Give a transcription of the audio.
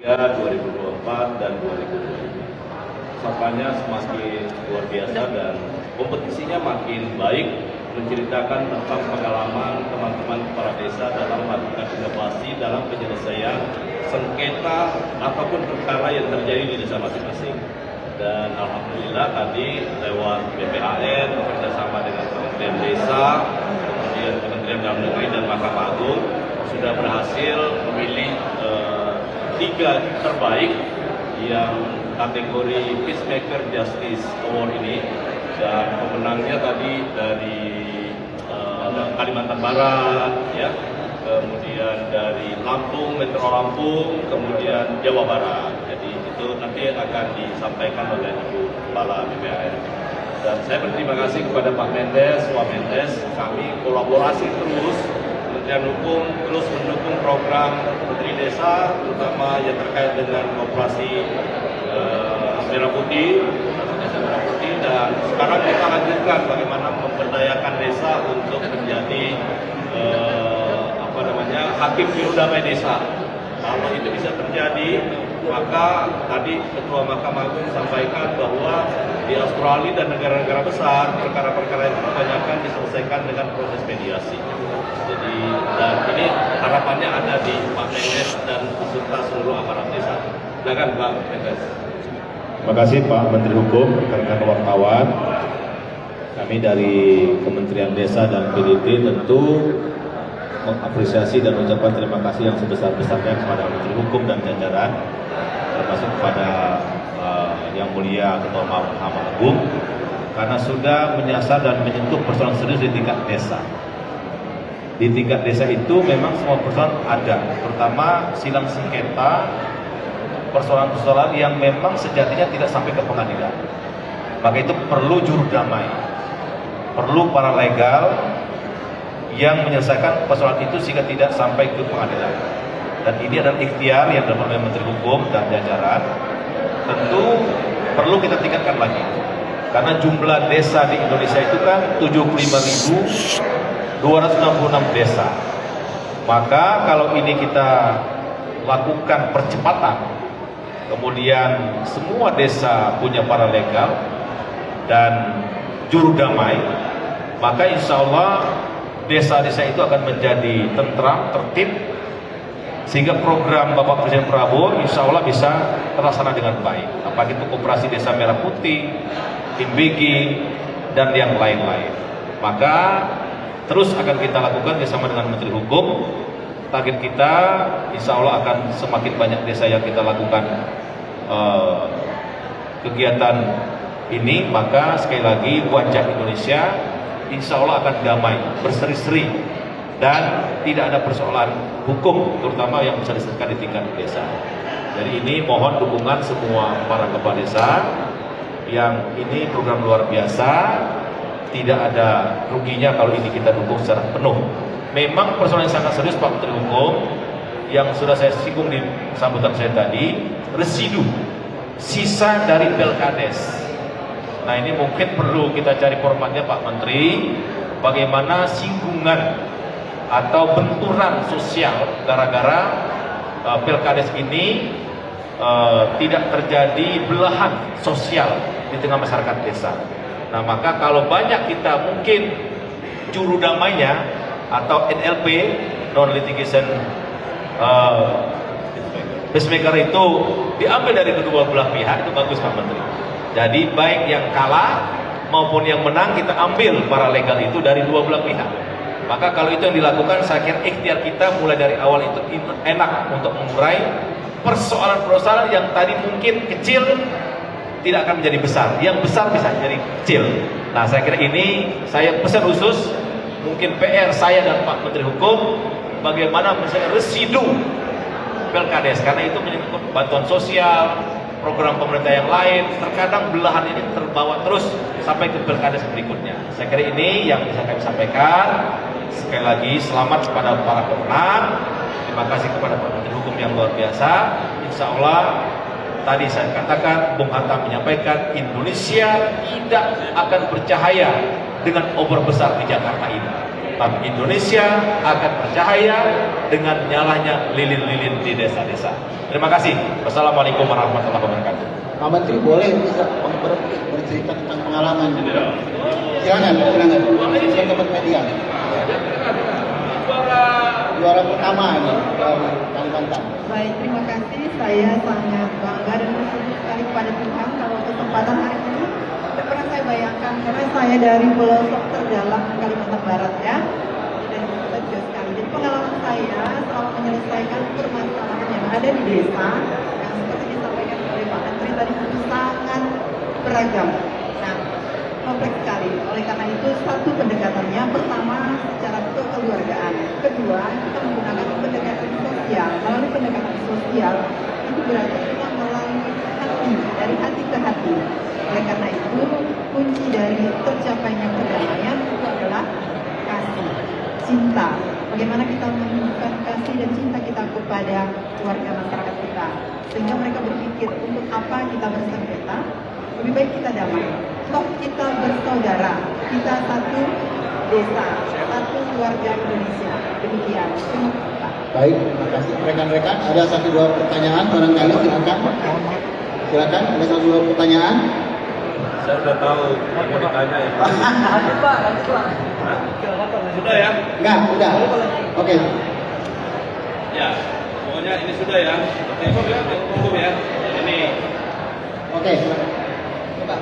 2024 dan 2025. Pesertanya semakin luar biasa dan kompetisinya makin baik, menceritakan tentang pengalaman teman-teman kepala desa dalam melakukan inovasi dalam penyelesaian sengketa ataupun perkara yang terjadi di desa masing-masing. Dan alhamdulillah tadi lewat BPHN bekerjasama dengan Kementerian Desa, kemudian Kementerian Dalam Negeri dan Mahkamah Agung sudah berhasil memilih 3 terbaik yang kategori Peacemaker Justice Award ini, dan pemenangnya tadi dari Kalimantan Barat, ya, kemudian dari Lampung, Metro Lampung, kemudian Jawa Barat. Jadi itu nanti akan disampaikan oleh Ibu Kepala BPHN. Dan saya berterima kasih kepada Pak Mendes, Wak Mendes, kami kolaborasi terus. Kementerian Hukum terus mendukung program Menteri Desa, terutama yang terkait dengan operasi Merah Putih, Desa Merah Putih, dan sekarang kita lanjutkan bagaimana memberdayakan desa untuk menjadi hakim juru damai desa. Kalau itu bisa terjadi, maka tadi Ketua Mahkamah Agung sampaikan bahwa di Australia dan negara-negara besar perkara-perkara yang kebanyakan diselesaikan dengan proses mediasi. Jadi, dan ini harapannya ada di Pak Mendes dan beserta seluruh aparat desa. Silakan Pak Mendes. Terima kasih Pak Menteri Hukum, rekan wartawan. Kami dari Kementerian Desa dan PDT tentu mengapresiasi dan mengucapkan terima kasih yang sebesar-besarnya kepada Menteri Hukum dan jajaran, termasuk kepada Yang Mulia Ketua Mahkamah Agung, karena sudah menyasar dan menyentuh persoalan serius di tingkat desa. Di tingkat desa itu memang semua persoalan ada, terutama silang sengketa, persoalan-persoalan yang memang sejatinya tidak sampai ke pengadilan. Maka itu perlu juru damai, perlu para legal yang menyelesaikan persoalan itu sehingga tidak sampai ke pengadilan. Dan ini adalah ikhtiar yang dilakukan oleh Menteri Hukum dan jajaran. Tentu perlu kita tingkatkan lagi, karena jumlah desa di Indonesia itu kan 75.266 desa. Maka kalau ini kita lakukan percepatan, kemudian semua desa punya para legal dan juru damai, maka insya Allah desa-desa itu akan menjadi tentram, tertib, sehingga program Bapak Presiden Prabowo insya Allah bisa terlaksana dengan baik. Apalagi itu Operasi Desa Merah Putih, IMBG, dan yang lain-lain. Maka terus akan kita lakukan bersama dengan Menteri Hukum. Target kita insya Allah akan semakin banyak desa yang kita lakukan kegiatan ini, maka sekali lagi wajah Indonesia insya Allah akan damai, berseri-seri, dan tidak ada persoalan hukum, terutama yang bisa diselesaikan di tingkat desa. Jadi ini mohon dukungan semua para kepala desa, yang ini program luar biasa, tidak ada ruginya kalau ini kita dukung secara penuh. Memang persoalan yang sangat serius Pak Menteri Hukum, yang sudah saya singgung di sambutan saya tadi, residu, sisa dari Pelkades. Nah ini mungkin perlu kita cari formatnya Pak Menteri, bagaimana singgungan atau benturan sosial gara-gara Pelkades ini tidak terjadi belahan sosial di tengah masyarakat desa. Nah maka kalau banyak kita mungkin juru damainya atau NLP, non litigation peacemaker itu diambil dari kedua belah pihak, itu bagus Pak Menteri. Jadi baik yang kalah maupun yang menang kita ambil para legal itu dari dua belah pihak. Maka kalau itu yang dilakukan, saya kira ikhtiar kita mulai dari awal itu enak untuk mengurai persoalan-persoalan yang tadi mungkin kecil tidak akan menjadi besar, yang besar bisa jadi kecil. Nah saya kira ini saya pesan khusus, mungkin PR saya dan Pak Menteri Hukum, bagaimana misalnya residu Pelkades, karena itu menyangkut bantuan sosial, program pemerintah yang lain, terkadang belahan ini terbawa terus sampai ke Pelkades berikutnya. Saya kira ini yang bisa kami sampaikan. Sekali lagi selamat kepada para pemenang, terima kasih kepada Pak Menteri Hukum yang luar biasa. Insya Allah tadi saya katakan, Bung Hatta menyampaikan, Indonesia tidak akan bercahaya dengan obor besar di Jakarta ini, tapi Indonesia akan bercahaya dengan nyalanya lilin-lilin di desa-desa. Terima kasih. Wassalamualaikum warahmatullahi wabarakatuh. Pak Menteri boleh bercerita tentang pengalaman. Silakan. Silakan tempat media. Juara pertama ini Kalimantan. Baik, terima kasih. Saya sangat bangga dan bersyukur sekali kepada Tuhan kalau kesempatan hari ini tidak pernah saya bayangkan karena saya dari pelosok terdalam Kalimantan Barat ya. Dan kita juga sekali. Jadi pengalaman saya selama menyelesaikan permasalahan yang ada di desa yang seperti disampaikan oleh Pak Menteri tadi itu sangat beragam. Nah, kompleks sekali. Oleh karena itu satu pendekatannya pertama secara kekeluargaan, kedua kita menggunakan pendekatan sosial. Melalui pendekatan sosial itu berarti kita melalui hati, dari hati ke hati. Oleh karena itu kunci dari tercapainya perdamaian itu adalah kasih, cinta. Bagaimana kita menunjukkan kasih dan cinta kita kepada warga masyarakat kita, sehingga mereka berpikir untuk apa kita bersengketa. Lebih baik kita damai. Toh kita bersaudara, kita satu desa, satu keluarga Indonesia. Demikian. Terima kasih, Pak. Baik, terima kasih rekan-rekan. Ada 1-2 pertanyaan barangkali, silakan. Silakan, ada 1-2 pertanyaan. Saya sudah tahu yang mau ditanya ya. Sudah ya? Enggak, udah. Oke. Ya, pokoknya ini sudah ya. Tunggu ya. Ini. Oke. Coba.